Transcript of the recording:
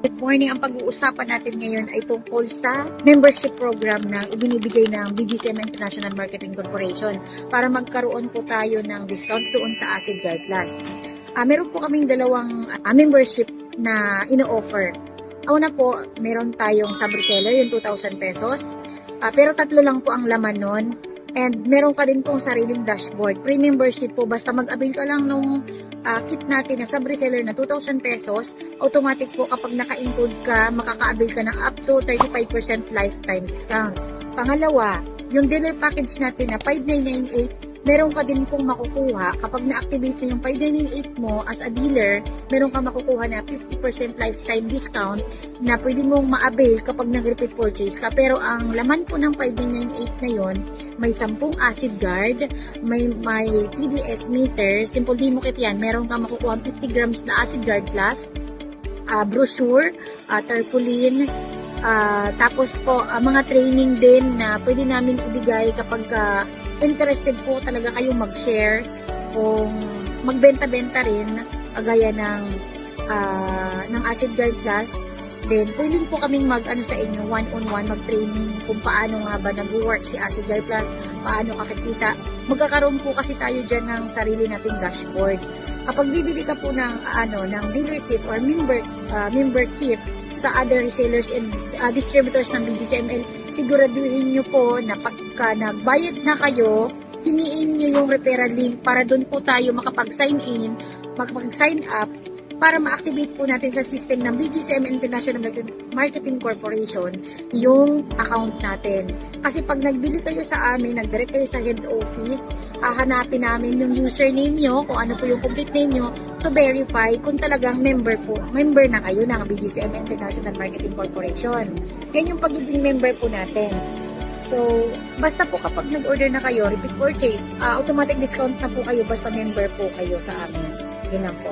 Good morning. Ang pag-uusapan natin ngayon ay tungkol sa membership program na ibinibigay ng BGCM International Marketing Corporation para magkaroon po tayo ng discount doon sa Acid Guard Plus. Meron po kaming dalawang membership na ino-offer. Una po, meron tayong sub-reseller, yung 2,000 pesos. Pero tatlo lang po ang laman nun. And meron ka din pong sariling dashboard. Pre-membership po, basta mag-avail ka lang nung kit natin na sub-reseller na 2,000 pesos, automatic po kapag naka-include ka, makaka-avail ka ng up to 35% lifetime discount. Pangalawa, yung dealer package natin na 5,998, meron ka din pong makukuha kapag na-activate na yung 5,998 mo as a dealer, meron ka makukuha na 50% lifetime discount na pwede mong ma-avail kapag nag-repeat purchase ka. Pero ang laman po ng 5,998 na yon, may 10 acid guard, may TDS meter, simple demo kit yan, meron ka makukuha 50 grams na acid guard plus, brochure, tarpaulin, tapos po mga training din na pwede namin ibigay kapag interested po talaga kayong mag-share kung magbenta-benta rin gaya ng Acid Guard Plus. Then willing po kaming sa inyo one-on-one mag-training kung paano nga ba nag-work si Acid Guard Plus, paano kakikita. Magkakaroon po kasi tayo dyan ng sarili nating dashboard. Kapag bibili ka po ng dealer kit or member kit sa other resellers and distributors ng BGCML, siguraduhin nyo po na pagka nagbayad na kayo, hingiin nyo yung referral link para doon po tayo makapag-sign up para ma-activate po natin sa system ng BGCM International Marketing Corporation yung account natin. Kasi pag nagbili kayo sa amin, nag-direct kayo sa head office, hahanapin namin yung username nyo, kung ano po yung complete name nyo, to verify kung talagang member na kayo ng BGCM International Marketing Corporation. Yan yung pagiging member po natin. So, basta po kapag nag-order na kayo, repeat purchase, automatic discount na po kayo basta member po kayo sa amin. Yun lang po.